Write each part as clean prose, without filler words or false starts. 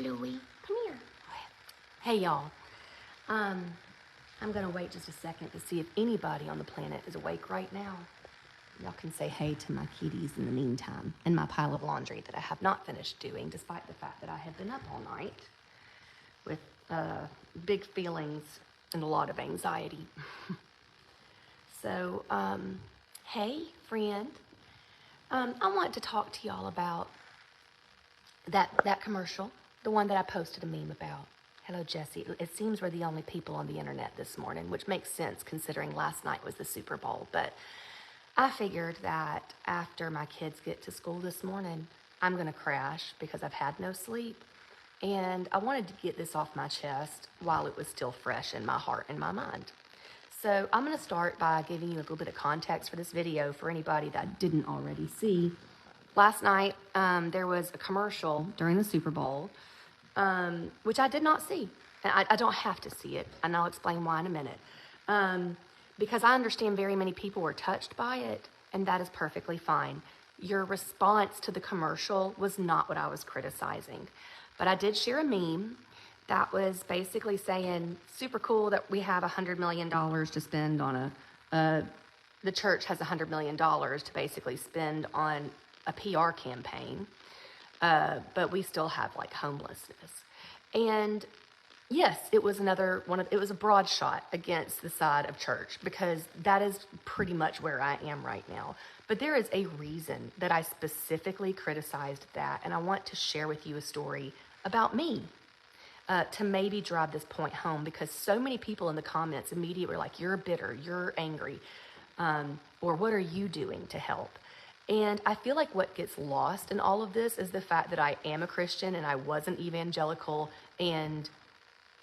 Bluey, come here. Hey, y'all. I'm gonna wait just a second to see if anybody on the planet is awake right now. Y'all can say hey to my kitties in the meantime, and my pile of laundry that I have not finished doing, despite the fact that I have been up all night with big feelings and a lot of anxiety. So, hey, friend. I want to talk to y'all about that commercial, the one that I posted a meme about. Hello, Jesse. It seems we're the only people on the internet this morning, which makes sense considering last night was the Super Bowl. But I figured that after my kids get to school this morning, I'm going to crash because I've had no sleep. And I wanted to get this off my chest while it was still fresh in my heart and my mind. So I'm going to start by giving you a little bit of context for this video for anybody that didn't already see. Last night, there was a commercial during the Super Bowl, which I did not see. And I don't have to see it, and I'll explain why in a minute. Because I understand very many people were touched by it, and that is perfectly fine. Your response to the commercial was not what I was criticizing. But I did share a meme that was basically saying, super cool that we have $100 million to spend on the church has $100 million to basically spend on a PR campaign, but we still have like homelessness. And yes, it was it was a broad shot against the side of church because that is pretty much where I am right now. But there is a reason that I specifically criticized that, and I want to share with you a story about me to maybe drive this point home, because so many people in the comments immediately were like, you're bitter, you're angry, or what are you doing to help? And I feel like what gets lost in all of this is the fact that I am a Christian and I was an evangelical and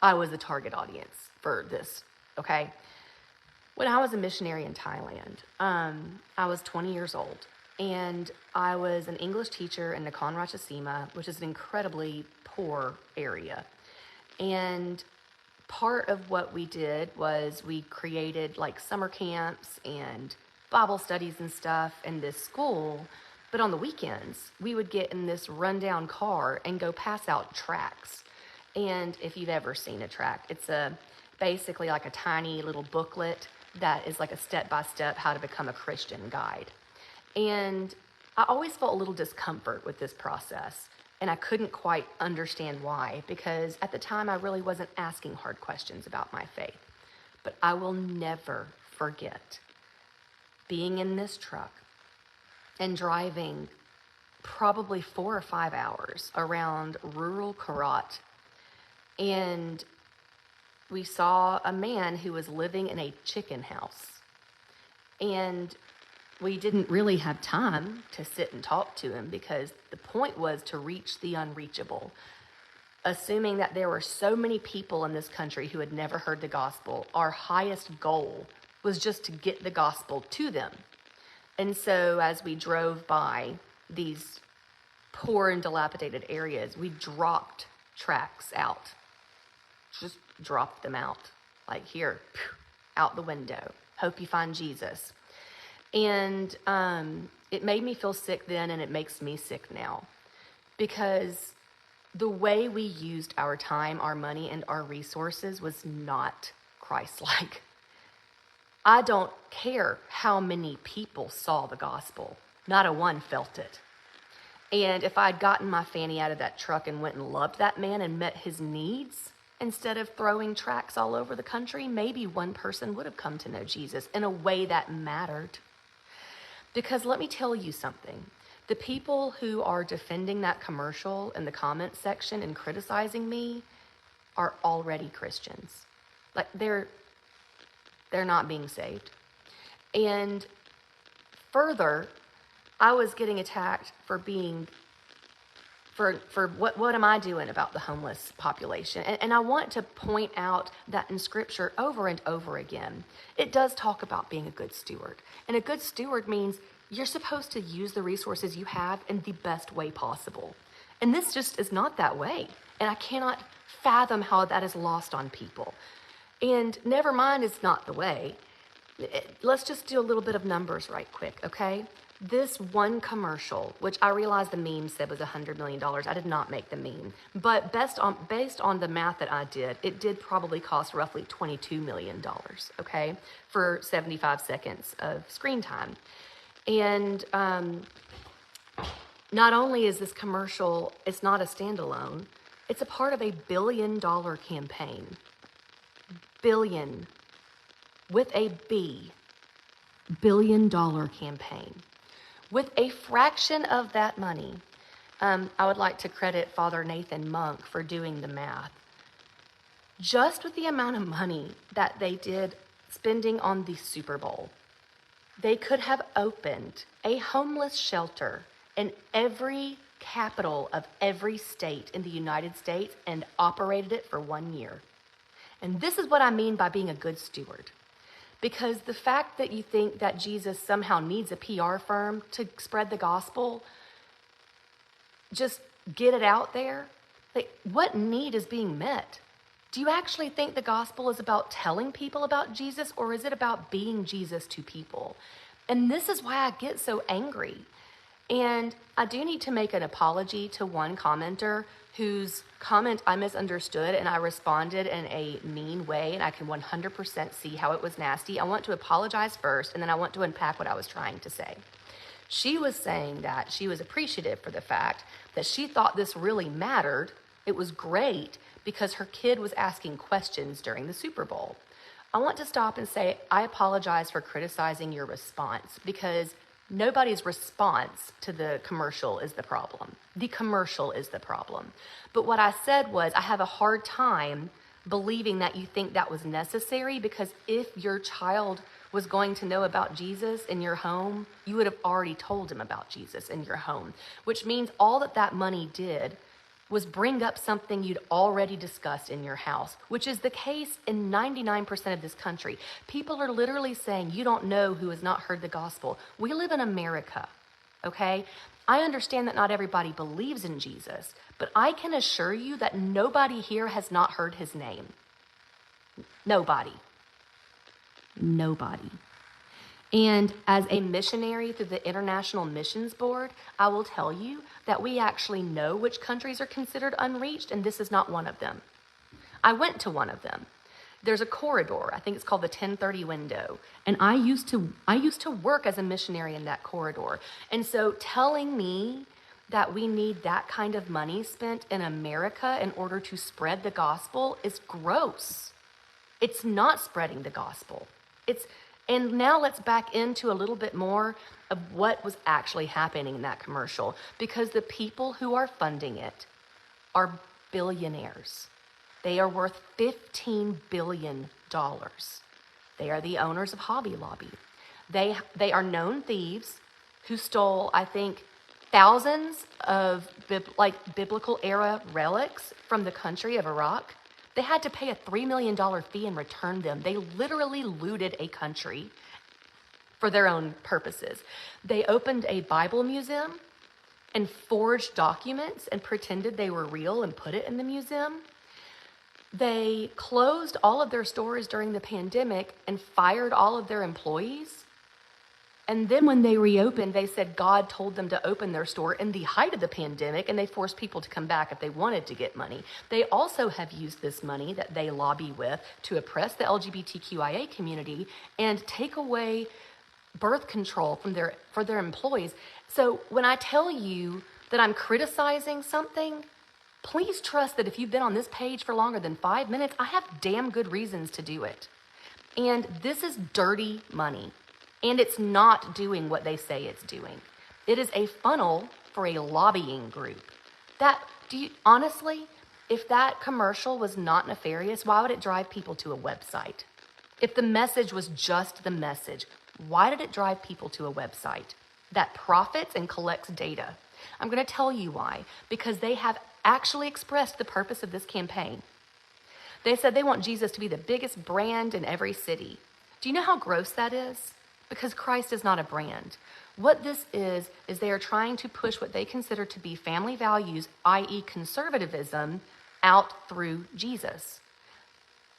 I was the target audience for this, okay? When I was a missionary in Thailand, I was 20 years old and I was an English teacher in Nakhon Ratchasima, which is an incredibly poor area. And part of what we did was we created like summer camps and Bible studies and stuff in this school, but on the weekends, we would get in this rundown car and go pass out tracts. And if you've ever seen a tract, it's basically like a tiny little booklet that is like a step-by-step how to become a Christian guide. And I always felt a little discomfort with this process, and I couldn't quite understand why, because at the time I really wasn't asking hard questions about my faith. But I will never forget being in this truck and driving probably 4 or 5 hours around rural Karat. And we saw a man who was living in a chicken house. And we didn't really have time to sit and talk to him because the point was to reach the unreachable. Assuming that there were so many people in this country who had never heard the gospel, our highest goal was just to get the gospel to them. And so as we drove by these poor and dilapidated areas, we dropped tracts out. Just dropped them out. Like, here, out the window. Hope you find Jesus. And it made me feel sick then, and it makes me sick now. Because the way we used our time, our money, and our resources was not Christ-like. I don't care how many people saw the gospel. Not a one felt it. And if I'd gotten my fanny out of that truck and went and loved that man and met his needs, instead of throwing tracts all over the country, maybe one person would have come to know Jesus in a way that mattered. Because let me tell you something. The people who are defending that commercial in the comments section and criticizing me are already Christians. Like, they're not being saved. And further, I was getting attacked for what am I doing about the homeless population? And I want to point out that in Scripture over and over again, it does talk about being a good steward. And a good steward means you're supposed to use the resources you have in the best way possible. And this just is not that way. And I cannot fathom how that is lost on people. And never mind, it's not the way. Let's just do a little bit of numbers right quick, okay? This one commercial, which I realized the meme said was $100 million. I did not make the meme. But based on the math that I did, it did probably cost roughly $22 million, okay, for 75 seconds of screen time. And not only is this commercial, it's not a standalone, it's a part of a $1 billion campaign. Billion, with a B, $1 billion campaign. With a fraction of that money, I would like to credit Father Nathan Monk for doing the math. Just with the amount of money that they did spending on the Super Bowl, they could have opened a homeless shelter in every capital of every state in the United States and operated it for 1 year. And this is what I mean by being a good steward. Because the fact that you think that Jesus somehow needs a PR firm to spread the gospel, just get it out there, like, what need is being met? Do you actually think the gospel is about telling people about Jesus, or is it about being Jesus to people? And this is why I get so angry. And I do need to make an apology to one commenter whose comment I misunderstood, and I responded in a mean way, and I can 100% see how it was nasty. I want to apologize first, and then I want to unpack what I was trying to say. She was saying that she was appreciative for the fact that she thought this really mattered. It was great because her kid was asking questions during the Super Bowl. I want to stop and say, I apologize for criticizing your response, because nobody's response to the commercial is the problem. The commercial is the problem. But what I said was, I have a hard time believing that you think that was necessary, because if your child was going to know about Jesus in your home, you would have already told him about Jesus in your home, which means all that money did was bring up something you'd already discussed in your house, which is the case in 99% of this country. People are literally saying, you don't know who has not heard the gospel. We live in America, okay? I understand that not everybody believes in Jesus, but I can assure you that nobody here has not heard his name. Nobody. Nobody. And as a missionary through the International Missions Board, I will tell you that we actually know which countries are considered unreached, and this is not one of them. I went to one of them. There's a corridor, I think it's called the 1030 window, and I used to work as a missionary in that corridor. And so telling me that we need that kind of money spent in America in order to spread the gospel is gross. It's not spreading the gospel. And now let's back into a little bit more of what was actually happening in that commercial, because the people who are funding it are billionaires. They are worth $15 billion. They are the owners of Hobby Lobby. They are known thieves who stole, I think, thousands of biblical era relics from the country of Iraq. They had to pay a $3 million fee and return them. They literally looted a country for their own purposes. They opened a Bible museum and forged documents and pretended they were real and put it in the museum. They closed all of their stores during the pandemic and fired all of their employees. And then when they reopened, they said God told them to open their store in the height of the pandemic, and they forced people to come back if they wanted to get money. They also have used this money that they lobby with to oppress the LGBTQIA community and take away birth control for their employees. So when I tell you that I'm criticizing something, please trust that if you've been on this page for longer than 5 minutes, I have damn good reasons to do it. And this is dirty money. And it's not doing what they say it's doing. It is a funnel for a lobbying group. Honestly, if that commercial was not nefarious, why would it drive people to a website? If the message was just the message, why did it drive people to a website that profits and collects data? I'm going to tell you why. Because they have actually expressed the purpose of this campaign. They said they want Jesus to be the biggest brand in every city. Do you know how gross that is? Because Christ is not a brand. What this is they are trying to push what they consider to be family values, i.e. conservatism, out through Jesus.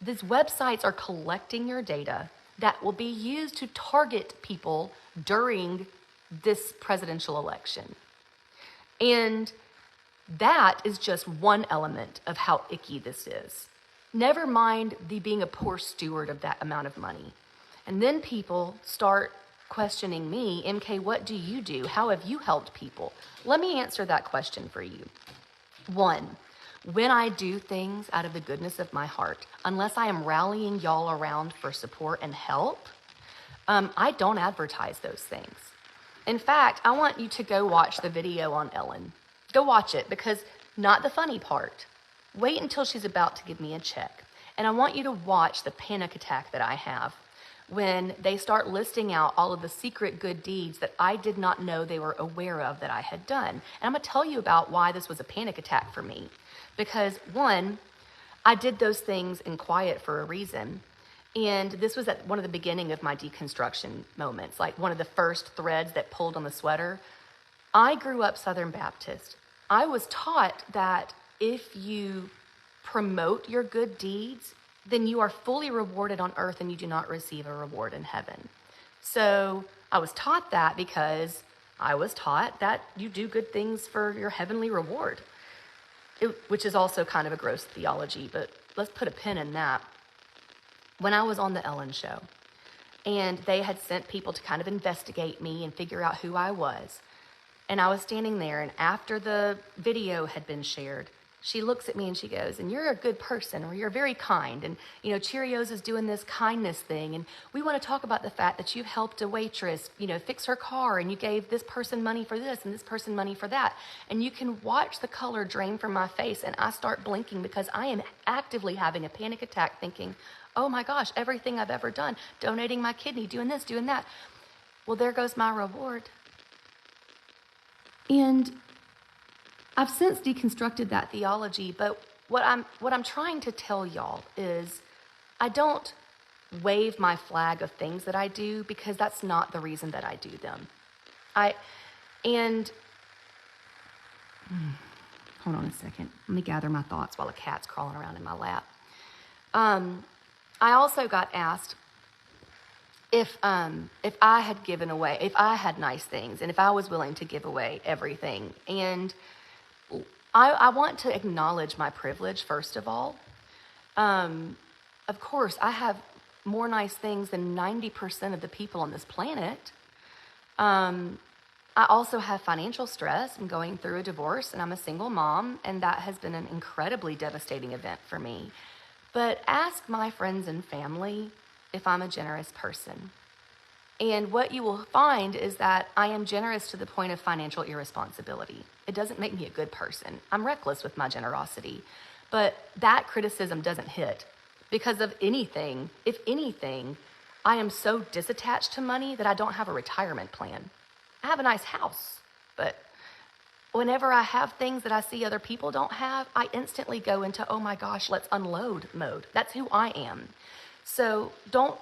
These websites are collecting your data that will be used to target people during this presidential election. And that is just one element of how icky this is. Never mind the being a poor steward of that amount of money. And then people start questioning me, MK, what do you do? How have you helped people? Let me answer that question for you. One, when I do things out of the goodness of my heart, unless I am rallying y'all around for support and help, I don't advertise those things. In fact, I want you to go watch the video on Ellen. Go watch it, because not the funny part. Wait until she's about to give me a check. And I want you to watch the panic attack that I have when they start listing out all of the secret good deeds that I did not know they were aware of that I had done. And I'm going to tell you about why this was a panic attack for me. Because one, I did those things in quiet for a reason. And this was at one of the beginning of my deconstruction moments, like one of the first threads that pulled on the sweater. I grew up Southern Baptist. I was taught that if you promote your good deeds, then you are fully rewarded on earth and you do not receive a reward in heaven. So I was taught that because I was taught that you do good things for your heavenly reward, which is also kind of a gross theology, but let's put a pin in that. When I was on the Ellen show and they had sent people to kind of investigate me and figure out who I was, and I was standing there, and after the video had been shared, she looks at me and she goes, and you're a good person, or you're very kind, and Cheerios is doing this kindness thing, and we want to talk about the fact that you've helped a waitress, fix her car, and you gave this person money for this and this person money for that. And you can watch the color drain from my face, and I start blinking because I am actively having a panic attack thinking, oh my gosh, everything I've ever done, donating my kidney, doing this, doing that. Well, there goes my reward. And I've since deconstructed that theology, but what I'm trying to tell y'all is I don't wave my flag of things that I do because that's not the reason that I do them. Hold on a second. Let me gather my thoughts while a cat's crawling around in my lap. I also got asked if I had given away, if I had nice things, and if I was willing to give away everything. And I want to acknowledge my privilege, first of all. Of course, I have more nice things than 90% of the people on this planet. I also have financial stress. I'm going through a divorce, and I'm a single mom, and that has been an incredibly devastating event for me. But ask my friends and family if I'm a generous person. And what you will find is that I am generous to the point of financial irresponsibility. It doesn't make me a good person. I'm reckless with my generosity. But that criticism doesn't hit because of anything. If anything, I am so disattached to money that I don't have a retirement plan. I have a nice house, but whenever I have things that I see other people don't have, I instantly go into, oh my gosh, let's unload mode. That's who I am. So don't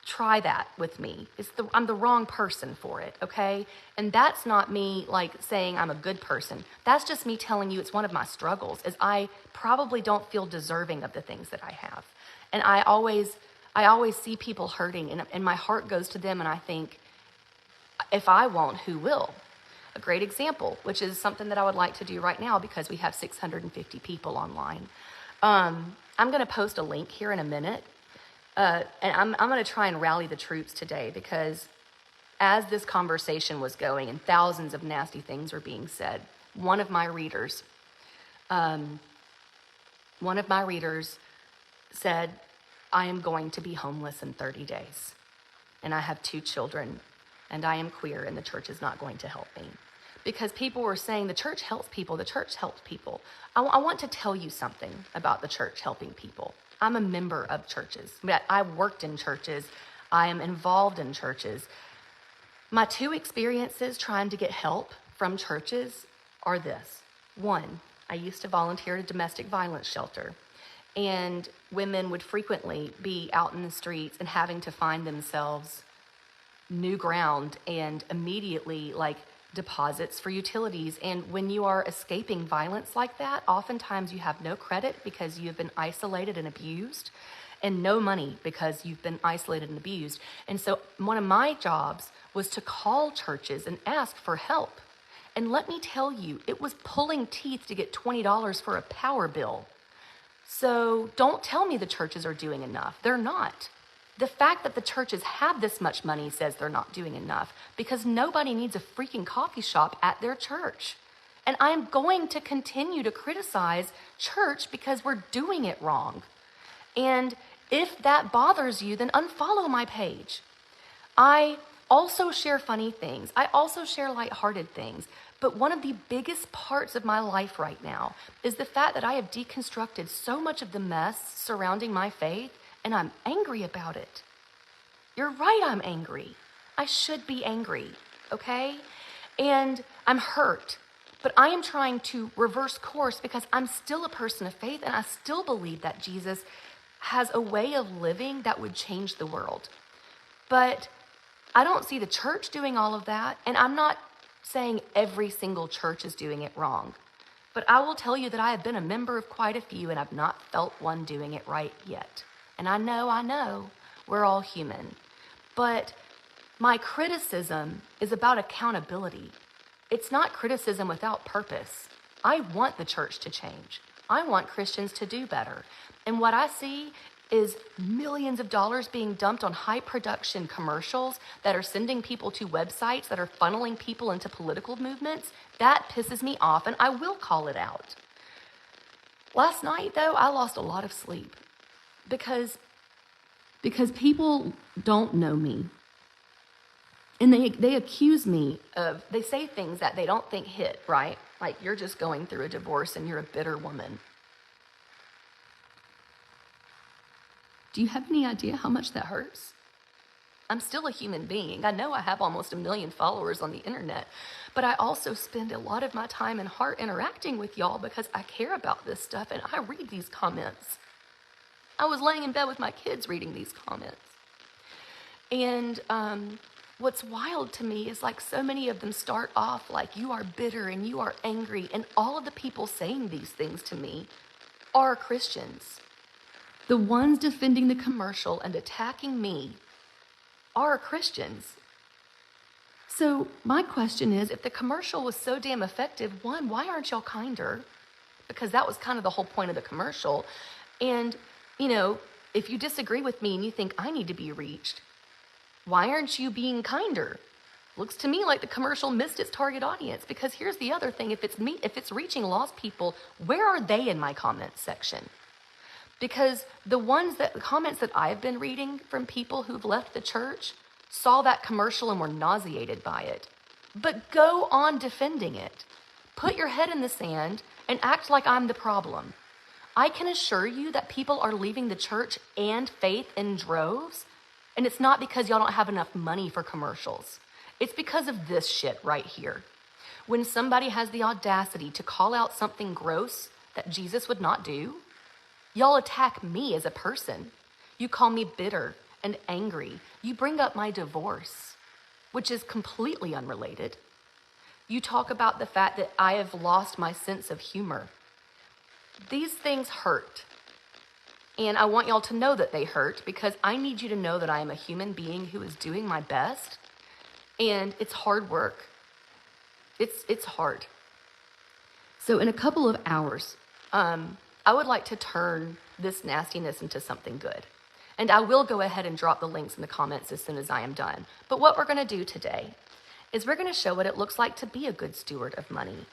try that with me. I'm the wrong person for it, okay? And that's not me like saying I'm a good person. That's just me telling you it's one of my struggles, is I probably don't feel deserving of the things that I have. And I always see people hurting, and my heart goes to them, and I think, if I won't, who will? A great example, which is something that I would like to do right now because we have 650 people online. I'm going to post a link here in a minute. And I'm going to try and rally the troops today because as this conversation was going and thousands of nasty things were being said, one of my readers said, I am going to be homeless in 30 days. And I have 2 children and I am queer and the church is not going to help me. Because people were saying the church helps people, the church helps people. I want to tell you something about the church helping people. I'm a member of churches. I worked in churches. I am involved in churches. My 2 experiences trying to get help from churches are this. 1, I used to volunteer at a domestic violence shelter, and women would frequently be out in the streets and having to find themselves new ground and immediately deposits for utilities. And when you are escaping violence like that, oftentimes you have no credit because you have been isolated and abused. and no money because you've been isolated and abused. And so one of my jobs was to call churches and ask for help. And let me tell you, it was pulling teeth to get $20 for a power bill. So don't tell me the churches are doing enough. They're not. The fact that the churches have this much money says they're not doing enough, because nobody needs a freaking coffee shop at their church. And I'm going to continue to criticize church because we're doing it wrong. And if that bothers you, then unfollow my page. I also share funny things. I also share lighthearted things. But one of the biggest parts of my life right now is the fact that I have deconstructed so much of the mess surrounding my faith, and I'm angry about it. You're right, I'm angry. I should be angry, okay? And I'm hurt. But I am trying to reverse course because I'm still a person of faith, and I still believe that Jesus has a way of living that would change the world. But I don't see the church doing all of that, and I'm not saying every single church is doing it wrong. But I will tell you that I have been a member of quite a few, and I've not felt one doing it right yet. And I know, we're all human. But my criticism is about accountability. It's not criticism without purpose. I want the church to change. I want Christians to do better. And what I see is millions of dollars being dumped on high production commercials that are sending people to websites that are funneling people into political movements. That pisses me off, and I will call it out. Last night, though, I lost a lot of sleep because people don't know me. And they accuse me of, they say things that they don't think hit, right? Like, you're just going through a divorce and you're a bitter woman. Do you have any idea how much that hurts? I'm still a human being. I know I have almost 1 million followers on the internet, but I also spend a lot of my time and heart interacting with y'all because I care about this stuff, and I read these comments. I was laying in bed with my kids reading these comments. And what's wild to me is, like, so many of them start off like, you are bitter and you are angry, and all of the people saying these things to me are Christians. The ones defending the commercial and attacking me are Christians. So my question is, if the commercial was so damn effective, one, why aren't y'all kinder? Because that was kind of the whole point of the commercial. And, you know, if you disagree with me and you think I need to be reached, why aren't you being kinder? Looks to me like the commercial missed its target audience, because here's the other thing. If it's reaching lost people, where are they in my comments section? Because the comments that I've been reading from people who've left the church saw that commercial and were nauseated by it. But go on defending it. Put your head in the sand and act like I'm the problem. I can assure you that people are leaving the church and faith in droves, and it's not because y'all don't have enough money for commercials. It's because of this shit right here. When somebody has the audacity to call out something gross that Jesus would not do, y'all attack me as a person. You call me bitter and angry. You bring up my divorce, which is completely unrelated. You talk about the fact that I have lost my sense of humor. These things hurt. And I want y'all to know that they hurt, because I need you to know that I am a human being who is doing my best. And it's hard work. It's hard. So in a couple of hours, I would like to turn this nastiness into something good. And I will go ahead and drop the links in the comments as soon as I am done. But what we're going to do today is we're going to show what it looks like to be a good steward of money.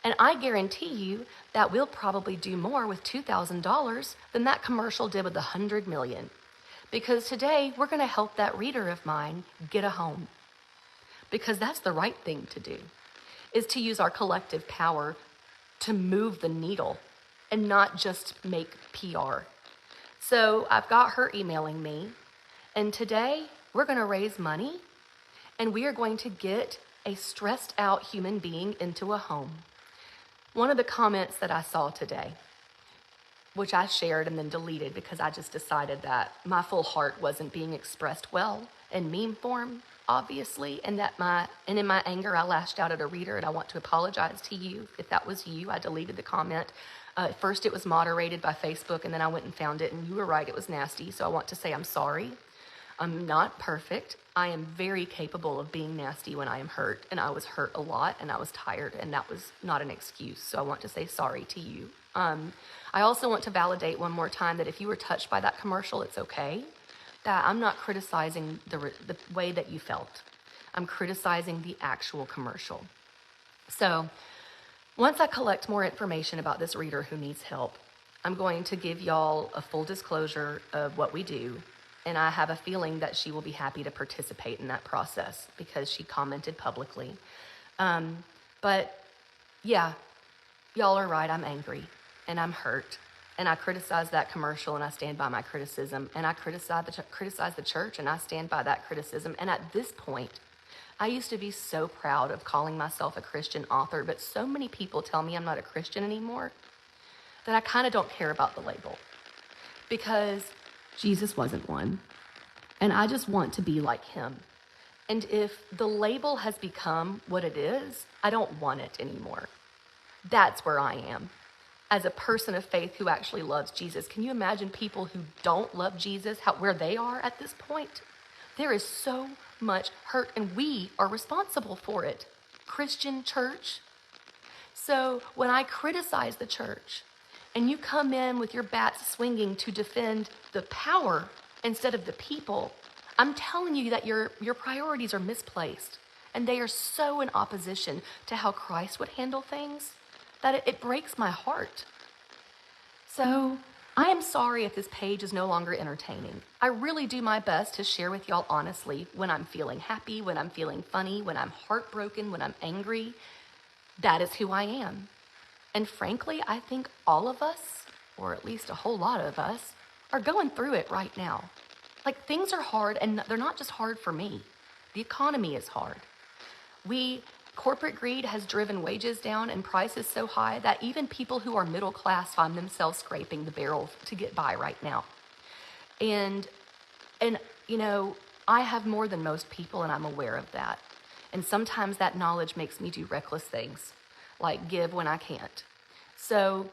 And I guarantee you that we'll probably do more with $2,000 than that commercial did with $100 million. Because today we're going to help that reader of mine get a home. Because that's the right thing to do, is to use our collective power to move the needle and not just make PR. So I've got her emailing me, and today we're going to raise money, and we are going to get a stressed out human being into a home. One of the comments that I saw today, which I shared and then deleted because I just decided that my full heart wasn't being expressed well in meme form, obviously, and in my anger I lashed out at a reader, and I want to apologize to you if that was you. I deleted the comment. At first it was moderated by Facebook, and then I went and found it, and you were right, it was nasty. So I want to say I'm sorry. I'm not perfect. I am very capable of being nasty when I am hurt, and I was hurt a lot, and I was tired, and that was not an excuse. So I want to say sorry to you. I also want to validate one more time that if you were touched by that commercial, it's okay. That I'm not criticizing the way that you felt. I'm criticizing the actual commercial. So once I collect more information about this reader who needs help, I'm going to give y'all a full disclosure of what we do. And I have a feeling that she will be happy to participate in that process because she commented publicly. But yeah, y'all are right. I'm angry and I'm hurt. And I criticize that commercial and I stand by my criticism. And I criticize the church and I stand by that criticism. And at this point, I used to be so proud of calling myself a Christian author, but so many people tell me I'm not a Christian anymore that I kind of don't care about the label because Jesus wasn't one. And I just want to be like him. And if the label has become what it is, I don't want it anymore. That's where I am. As a person of faith who actually loves Jesus, can you imagine people who don't love Jesus, where they are at this point? There is so much hurt, and we are responsible for it. Christian church. So when I criticize the church, and you come in with your bats swinging to defend the power instead of the people, I'm telling you that your priorities are misplaced, and they are so in opposition to how Christ would handle things that it breaks my heart. So I am sorry if this page is no longer entertaining. I really do my best to share with y'all honestly when I'm feeling happy, when I'm feeling funny, when I'm heartbroken, when I'm angry. That is who I am. And frankly, I think all of us, or at least a whole lot of us, are going through it right now. Like, things are hard, and they're not just hard for me. The economy is hard. Corporate greed has driven wages down and prices so high that even people who are middle class find themselves scraping the barrel to get by right now. And you know, I have more than most people, and I'm aware of that. And sometimes that knowledge makes me do reckless things, like give when I can't. So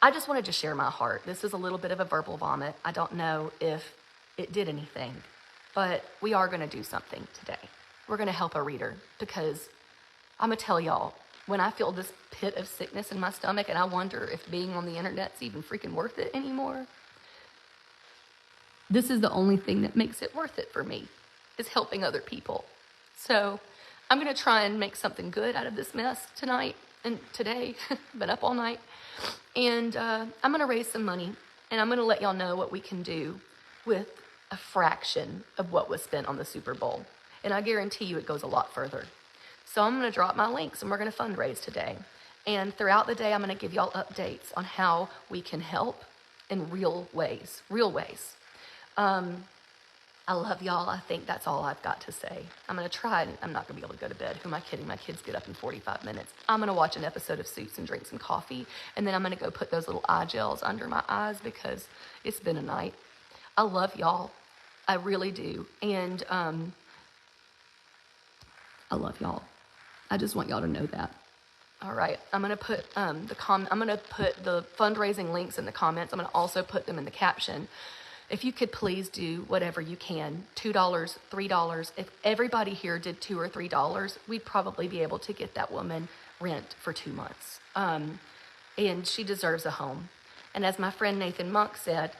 I just wanted to share my heart. This is a little bit of a verbal vomit. I don't know if it did anything, but we are going to do something today. We're going to help a reader because I'm going to tell y'all, when I feel this pit of sickness in my stomach and I wonder if being on the internet's even freaking worth it anymore, this is the only thing that makes it worth it for me, is helping other people. So I'm going to try and make something good out of this mess tonight and today. Been up all night. And I'm going to raise some money, and I'm going to let y'all know what we can do with a fraction of what was spent on the Super Bowl. And I guarantee you it goes a lot further. So I'm going to drop my links, and we're going to fundraise today. And throughout the day, I'm going to give y'all updates on how we can help in real ways. I love y'all. I think that's all I've got to say. I'm going to try. I'm not going to be able to go to bed. Who am I kidding? My kids get up in 45 minutes. I'm going to watch an episode of Suits and drink some coffee. And then I'm going to go put those little eye gels under my eyes because it's been a night. I love y'all. I really do. And I love y'all. I just want y'all to know that. All right. I'm going to put I'm going to put the fundraising links in the comments. I'm going to also put them in the caption. If you could please do whatever you can, $2, $3. If everybody here did $2 or $3, we'd probably be able to get that woman rent for 2 months. And she deserves a home. And as my friend Nathan Monk said,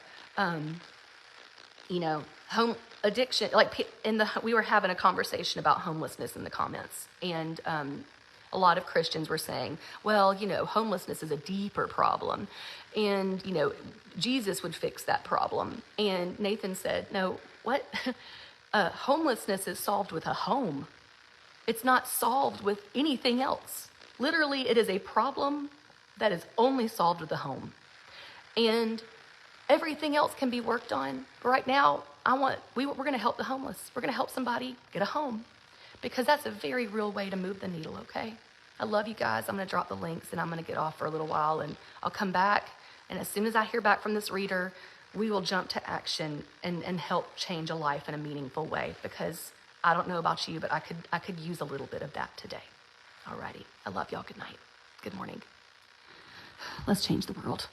you know, home addiction, like we were having a conversation about homelessness in the comments. And a lot of Christians were saying, well, you know, homelessness is a deeper problem. And, you know, Jesus would fix that problem. And Nathan said, no, what? Homelessness is solved with a home. It's not solved with anything else. Literally, it is a problem that is only solved with a home. And everything else can be worked on. But right now, we're going to help the homeless. We're going to help somebody get a home because that's a very real way to move the needle, okay? I love you guys. I'm going to drop the links and I'm going to get off for a little while and I'll come back. And as soon as I hear back from this reader, we will jump to action and help change a life in a meaningful way because I don't know about you, but I could use a little bit of that today. Alrighty. I love y'all. Good night. Good morning. Let's change the world.